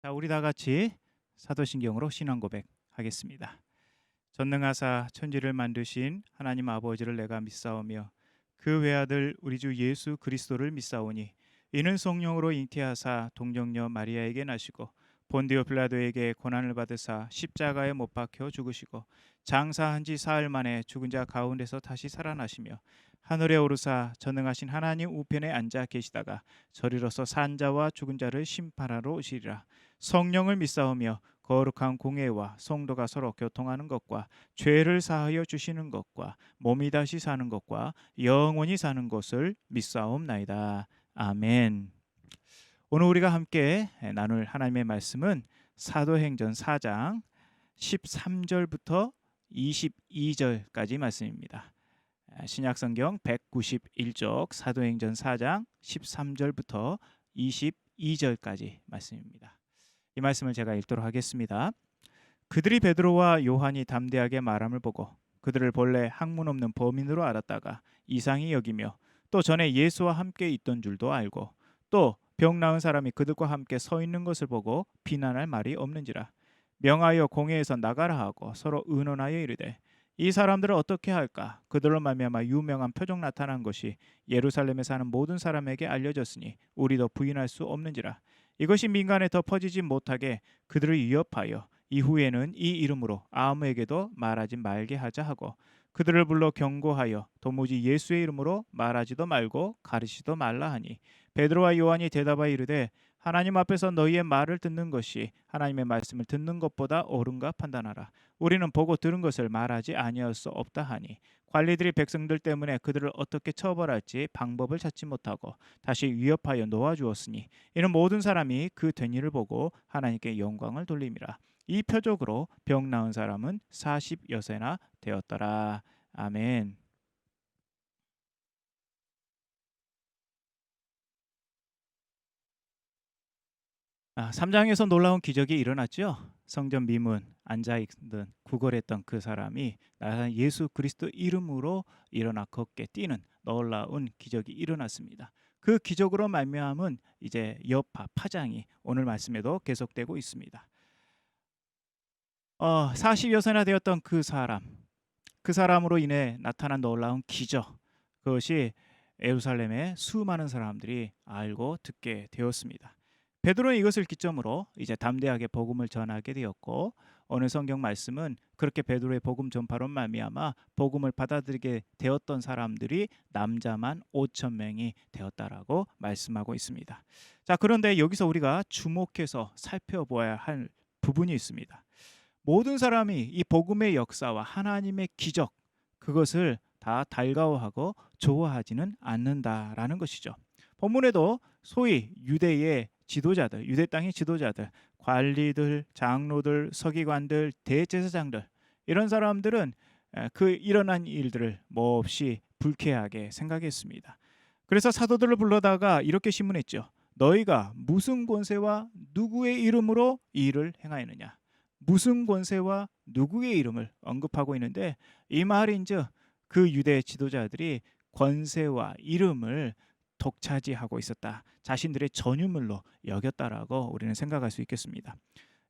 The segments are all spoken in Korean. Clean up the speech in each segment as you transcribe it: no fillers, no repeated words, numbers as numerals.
자, 우리 다 같이 사도신경으로 신앙 고백하겠습니다. 전능하사 천지를 만드신 하나님 아버지를 내가 믿사오며 그 외아들 우리 주 예수 그리스도를 믿사오니 이는 성령으로 잉태하사 동정녀 마리아에게 나시고 본디오 빌라도에게 고난을 받으사 십자가에 못 박혀 죽으시고 장사한 지 사흘 만에 죽은 자 가운데서 다시 살아나시며 하늘에 오르사 전능하신 하나님 우편에 앉아 계시다가 저리로서 산 자와 죽은 자를 심판하러 오시리라. 성령을 믿사오며 거룩한 공예와 성도가 서로 교통하는 것과 죄를 사하여 주시는 것과 몸이 다시 사는 것과 영원히 사는 것을 믿사옵나이다. 아멘. 오늘 우리가 함께 나눌 하나님의 말씀은 사도행전 4장 13절부터 22절까지 말씀입니다. 신약성경 191쪽 사도행전 4장 13절부터 22절까지 말씀입니다. 이 말씀을 제가 읽도록 하겠습니다. 그들이 베드로와 요한이 담대하게 말함을 보고 그들을 본래 학문 없는 범인으로 알았다가 이상히 여기며 또 전에 예수와 함께 있던 줄도 알고 또 병 나은 사람이 그들과 함께 서 있는 것을 보고 비난할 말이 없는지라 명하여 공회에서 나가라 하고 서로 의논하여 이르되 이 사람들을 어떻게 할까? 그들로 말미암아 유명한 표적 나타난 것이 예루살렘에 사는 모든 사람에게 알려졌으니 우리도 부인할 수 없는지라. 이것이 민간에 더 퍼지지 못하게 그들을 위협하여 이후에는 이 이름으로 아무에게도 말하지 말게 하자 하고 그들을 불러 경고하여 도무지 예수의 이름으로 말하지도 말고 가르치지도 말라 하니 베드로와 요한이 대답하여 이르되 하나님 앞에서 너희의 말을 듣는 것이 하나님의 말씀을 듣는 것보다 옳은가 판단하라. 우리는 보고 들은 것을 말하지 아니할 수 없다 하니 관리들이 백성들 때문에 그들을 어떻게 처벌할지 방법을 찾지 못하고 다시 위협하여 놓아주었으니 이는 모든 사람이 그 된 일을 보고 하나님께 영광을 돌림이라. 이 표적으로 병 나은 사람은 40여세나 되었더라. 아멘. 3장에서 놀라운 기적이 일어났죠. 성전 미문 앉아있던 구걸했던 그 사람이 나사렛 예수 그리스도 이름으로 일어나 걷게 뛰는 놀라운 기적이 일어났습니다. 그 기적으로 말미암은 이제 여파 파장이 오늘 말씀에도 계속되고 있습니다. 40여세나 되었던 그 사람으로 인해 나타난 놀라운 기적, 그것이 예루살렘의 수많은 사람들이 알고 듣게 되었습니다. 베드로는 이것을 기점으로 이제 담대하게 복음을 전하게 되었고 오늘 성경 말씀은 그렇게 베드로의 복음 전파로 말미암아 복음을 받아들이게 되었던 사람들이 남자만 5,000명이 되었다라고 말씀하고 있습니다. 자, 그런데 여기서 우리가 주목해서 살펴보아야 할 부분이 있습니다. 모든 사람이 이 복음의 역사와 하나님의 기적 그것을 다 달가워하고 좋아하지는 않는다라는 것이죠. 본문에도 소위 유대의 지도자들, 유대 땅의 지도자들, 관리들, 장로들, 서기관들, 대제사장들 이런 사람들은 그 일어난 일들을 몹시 불쾌하게 생각했습니다. 그래서 사도들을 불러다가 이렇게 신문했죠. 너희가 무슨 권세와 누구의 이름으로 이 일을 행하였느냐? 무슨 권세와 누구의 이름을 언급하고 있는데 이 말인즉 그 유대 지도자들이 권세와 이름을 독차지하고 있었다. 자신들의 전유물로 여겼다라고 우리는 생각할 수 있겠습니다.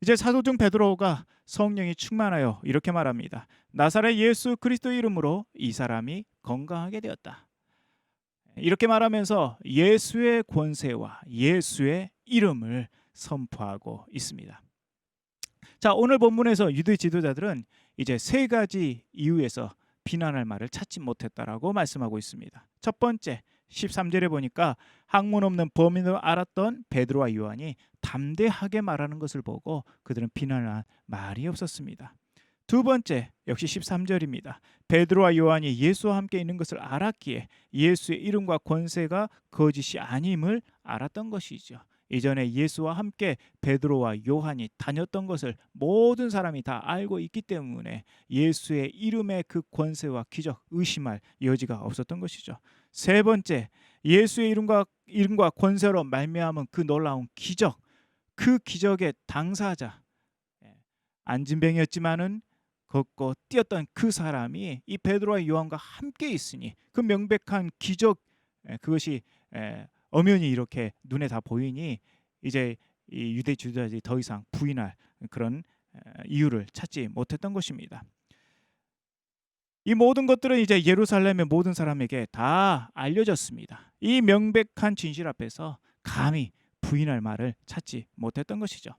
이제 사도중 베드로가 성령이 충만하여 이렇게 말합니다. 나사렛 예수 그리스도 이름으로 이 사람이 건강하게 되었다. 이렇게 말하면서 예수의 권세와 예수의 이름을 선포하고 있습니다. 자, 오늘 본문에서 유대 지도자들은 이제 세 가지 이유에서 비난할 말을 찾지 못했다라고 말씀하고 있습니다. 첫 번째, 13절에 보니까 학문 없는 범인으로 알았던 베드로와 요한이 담대하게 말하는 것을 보고 그들은 비난할 말이 없었습니다. 두 번째, 역시 13절입니다. 베드로와 요한이 예수와 함께 있는 것을 알았기에 예수의 이름과 권세가 거짓이 아님을 알았던 것이죠. 이전에 예수와 함께 베드로와 요한이 다녔던 것을 모든 사람이 다 알고 있기 때문에 예수의 이름의 그 권세와 기적 의심할 여지가 없었던 것이죠. 세 번째, 예수의 이름과 권세로 말미암은 그 놀라운 기적, 그 기적의 당사자, 안진뱅이였지만은 걷고 뛰었던 그 사람이 이 베드로와 요한과 함께 있으니 그 명백한 기적, 그것이 엄연히 이렇게 눈에 다 보이니 이제 이 유대 지도자들이 더 이상 부인할 그런 이유를 찾지 못했던 것입니다. 이 모든 것들은 이제 예루살렘의 모든 사람에게 다 알려졌습니다. 이 명백한 진실 앞에서 감히 부인할 말을 찾지 못했던 것이죠.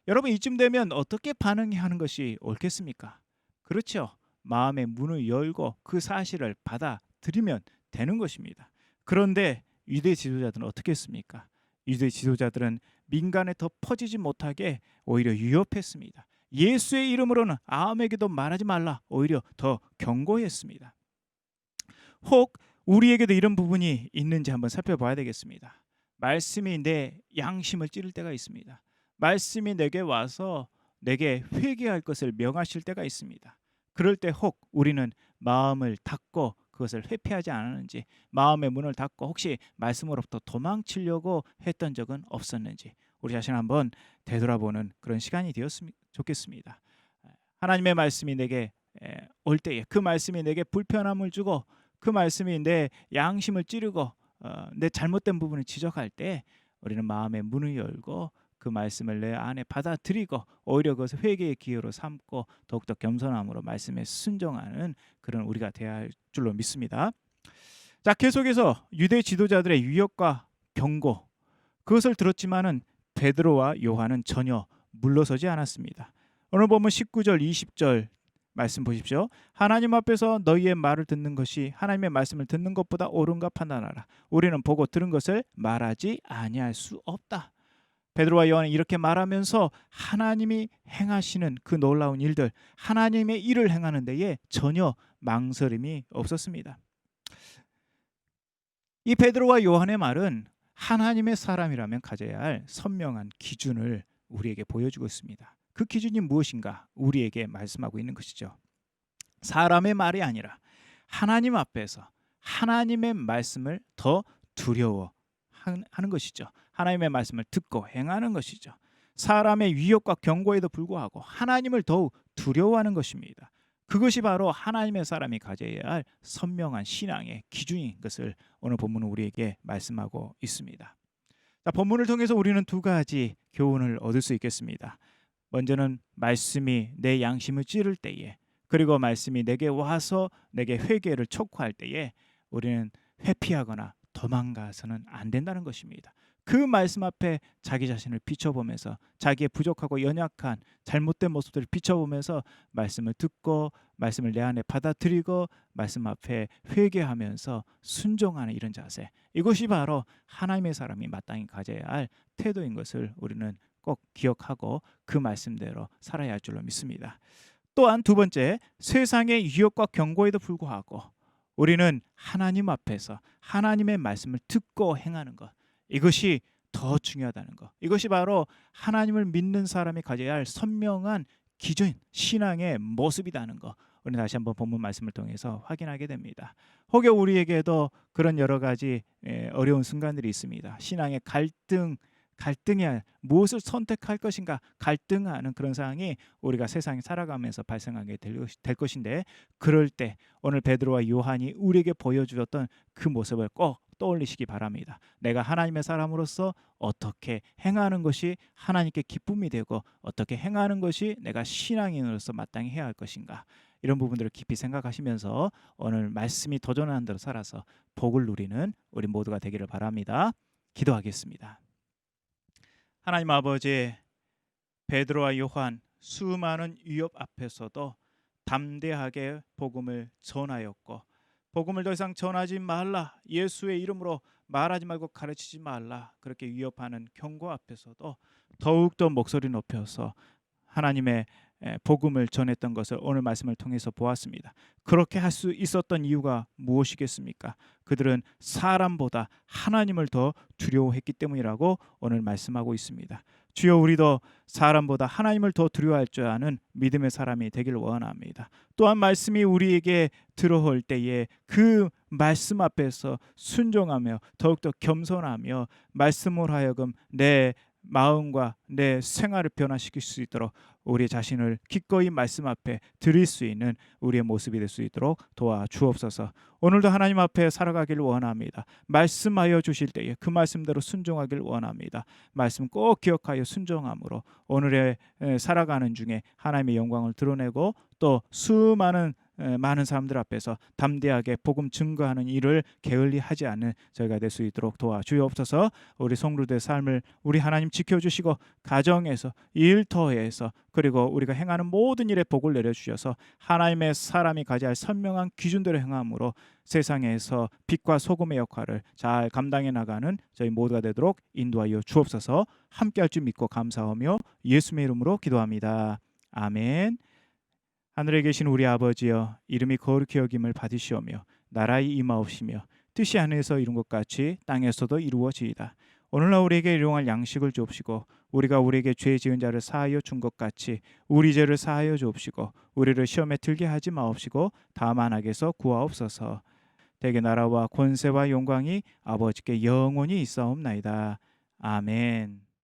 여러분, 이쯤 되면 어떻게 반응해야 하는 것이 옳겠습니까? 그렇죠. 마음의 문을 열고 그 사실을 받아들이면 되는 것입니다. 그런데 유대 지도자들은 어떻게 했습니까? 유대 지도자들은 민간에 더 퍼지지 못하게 오히려 위협했습니다. 예수의 이름으로는 아무에게도 말하지 말라, 오히려 더 경고했습니다. 혹 우리에게도 이런 부분이 있는지 한번 살펴봐야 되겠습니다. 말씀이 내 양심을 찌를 때가 있습니다. 말씀이 내게 와서 내게 회개할 것을 명하실 때가 있습니다. 그럴 때 혹 우리는 마음을 닫고 그것을 회피하지 않았는지, 마음의 문을 닫고 혹시 말씀으로부터 도망치려고 했던 적은 없었는지 우리 자신 한번 되돌아보는 그런 시간이 되었으면 좋겠습니다. 하나님의 말씀이 내게 올 때에 그 말씀이 내게 불편함을 주고 그 말씀이 내 양심을 찌르고 내 잘못된 부분을 지적할 때 우리는 마음의 문을 열고 그 말씀을 내 안에 받아들이고 오히려 그것을 회개의 기회로 삼고 더욱더 겸손함으로 말씀에 순종하는 그런 우리가 되어야 할 줄로 믿습니다. 자, 계속해서 유대 지도자들의 위협과 경고, 그것을 들었지만은 베드로와 요한은 전혀 물러서지 않았습니다. 오늘 보면 19절 20절 말씀 보십시오. 하나님 앞에서 너희의 말을 듣는 것이 하나님의 말씀을 듣는 것보다 옳은가 판단하라. 우리는 보고 들은 것을 말하지 아니할 수 없다. 베드로와 요한은 이렇게 말하면서 하나님이 행하시는 그 놀라운 일들, 하나님의 일을 행하는 데에 전혀 망설임이 없었습니다. 이 베드로와 요한의 말은 하나님의 사람이라면 가져야 할 선명한 기준을 우리에게 보여주고 있습니다. 그 기준이 무엇인가 우리에게 말씀하고 있는 것이죠. 사람의 말이 아니라 하나님 앞에서 하나님의 말씀을 더 두려워하는 것이죠. 하나님의 말씀을 듣고 행하는 것이죠. 사람의 위협과 경고에도 불구하고 하나님을 더욱 두려워하는 것입니다. 그것이 바로 하나님의 사람이 가져야 할 선명한 신앙의 기준인 것을 오늘 본문은 우리에게 말씀하고 있습니다. 자, 본문을 통해서 우리는 두 가지 교훈을 얻을 수 있겠습니다. 먼저는 말씀이 내 양심을 찌를 때에, 그리고 말씀이 내게 와서 내게 회개를 촉구할 때에 우리는 회피하거나 도망가서는 안 된다는 것입니다. 그 말씀 앞에 자기 자신을 비춰보면서 자기의 부족하고 연약한 잘못된 모습들을 비춰보면서 말씀을 듣고 말씀을 내 안에 받아들이고 말씀 앞에 회개하면서 순종하는 이런 자세, 이것이 바로 하나님의 사람이 마땅히 가져야 할 태도인 것을 우리는 꼭 기억하고 그 말씀대로 살아야 할 줄로 믿습니다. 또한 두 번째, 세상의 위협과 경고에도 불구하고 우리는 하나님 앞에서 하나님의 말씀을 듣고 행하는 것, 이것이 더 중요하다는 것, 이것이 바로 하나님을 믿는 사람이 가져야 할 선명한 기준, 신앙의 모습이라는 것, 우리 다시 한번 본문 말씀을 통해서 확인하게 됩니다. 혹여 우리에게도 그런 여러 가지 어려운 순간들이 있습니다. 신앙의 갈등해야 무엇을 선택할 것인가 갈등하는 그런 상황이 우리가 세상에 살아가면서 발생하게 될 것인데, 그럴 때 오늘 베드로와 요한이 우리에게 보여주었던 그 모습을 꼭 떠올리시기 바랍니다. 내가 하나님의 사람으로서 어떻게 행하는 것이 하나님께 기쁨이 되고 어떻게 행하는 것이 내가 신앙인으로서 마땅히 해야 할 것인가, 이런 부분들을 깊이 생각하시면서 오늘 말씀이 도전하는 대로 살아서 복을 누리는 우리 모두가 되기를 바랍니다. 기도하겠습니다. 하나님 아버지, 베드로와 요한 수많은 위협 앞에서도 담대하게 복음을 전하였고, 복음을 더 이상 전하지 말라, 예수의 이름으로 말하지 말고 가르치지 말라, 그렇게 위협하는 경고 앞에서도 더욱더 목소리 높여서 하나님의 복음을 전했던 것을 오늘 말씀을 통해서 보았습니다. 그렇게 할 수 있었던 이유가 무엇이겠습니까? 그들은 사람보다 하나님을 더 두려워했기 때문이라고 오늘 말씀하고 있습니다. 주여, 우리도 사람보다 하나님을 더 두려워할 줄 아는 믿음의 사람이 되기를 원합니다. 또한 말씀이 우리에게 들어올 때에 그 말씀 앞에서 순종하며 더욱더 겸손하며 말씀을 하여금 내 마음과 내 생활을 변화시킬 수 있도록 우리 자신을 기꺼이 말씀 앞에 드릴 수 있는 우리의 모습이 될 수 있도록 도와주옵소서. 오늘도 하나님 앞에 살아가길 원합니다. 말씀하여 주실 때에 그 말씀대로 순종하길 원합니다. 말씀 꼭 기억하여 순종함으로 오늘의 살아가는 중에 하나님의 영광을 드러내고 또 수많은 많은 사람들 앞에서 담대하게 복음 증거하는 일을 게을리 하지 않는 저희가 될 수 있도록 도와주옵소서. 우리 성도들의 삶을 우리 하나님 지켜주시고 가정에서 일터에서 그리고 우리가 행하는 모든 일에 복을 내려주셔서 하나님의 사람이 가져야 할 선명한 기준대로 행함으로 세상에서 빛과 소금의 역할을 잘 감당해 나가는 저희 모두가 되도록 인도하여 주옵소서. 함께할 줄 믿고 감사하며 예수님의 이름으로 기도합니다. 아멘. 하늘에 계신 우리 아버지여, 이름이 거룩히 여김을 받으시오며 나라의 임하옵시며 뜻이 하늘에서 이룬 것 같이 땅에서도 이루어지이다. 오늘날 우리에게 일용할 양식을 주옵시고 우리가 우리에게 죄 지은 자를 사하여 준 것 같이 우리 죄를 사하여 주옵시고 우리를 시험에 들게 하지 마옵시고 다만 악에서 구하옵소서. 대개 나라와 권세와 영광이 아버지께 영원히 있사옵나이다. 아멘.